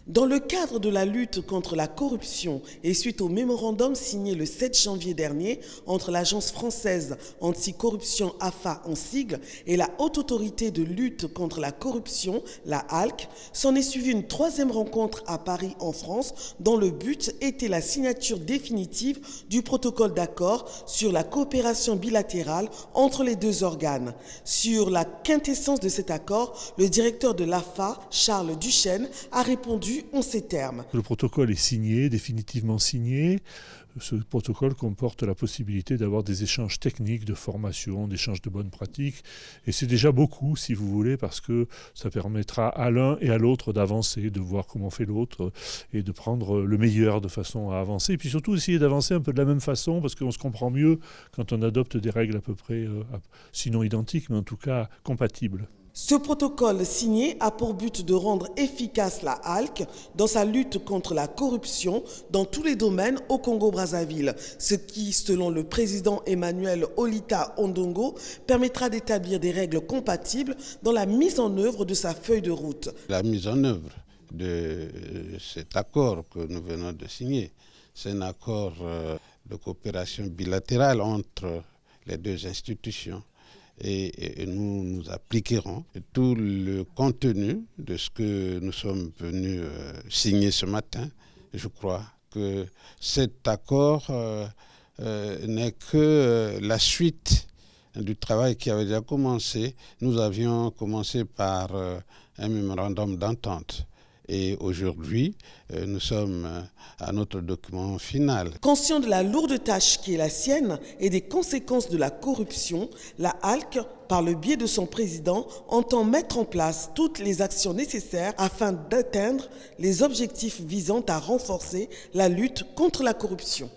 Dans le cadre de la lutte contre la corruption et suite au mémorandum signé le 7 janvier dernier entre l'Agence française anticorruption AFA en sigle et la Haute Autorité de lutte contre la corruption, la HALC, s'en est suivie une troisième rencontre à Paris en France dont le but était la signature définitive du protocole d'accord sur la coopération bilatérale entre les deux organes. Sur la quintessence de cet accord, le directeur de l'AFA, Charles Duchesne, a répondu en ces termes. Le protocole est signé, définitivement signé. Ce protocole comporte la possibilité d'avoir des échanges techniques, de formation, d'échanges de bonnes pratiques. Et c'est déjà beaucoup, si vous voulez, parce que ça permettra à l'un et à l'autre d'avancer, de voir comment fait l'autre et de prendre le meilleur de façon à avancer. Et puis surtout essayer d'avancer un peu de la même façon, parce qu'on se comprend mieux quand on adopte des règles à peu près, sinon identiques, mais en tout cas compatibles. Ce protocole signé a pour but de rendre efficace la HALC dans sa lutte contre la corruption dans tous les domaines au Congo-Brazzaville, ce qui, selon le président Emmanuel Olita Ondongo, permettra d'établir des règles compatibles dans la mise en œuvre de sa feuille de route. La mise en œuvre de cet accord que nous venons de signer, c'est un accord de coopération bilatérale entre les deux institutions. Et nous nous appliquerons tout le contenu de ce que nous sommes venus signer ce matin. Je crois que cet accord n'est que la suite du travail qui avait déjà commencé. Nous avions commencé par un mémorandum d'entente. Et aujourd'hui, nous sommes à notre document final. Conscient de la lourde tâche qui est la sienne et des conséquences de la corruption, la HALC, par le biais de son président, entend mettre en place toutes les actions nécessaires afin d'atteindre les objectifs visant à renforcer la lutte contre la corruption.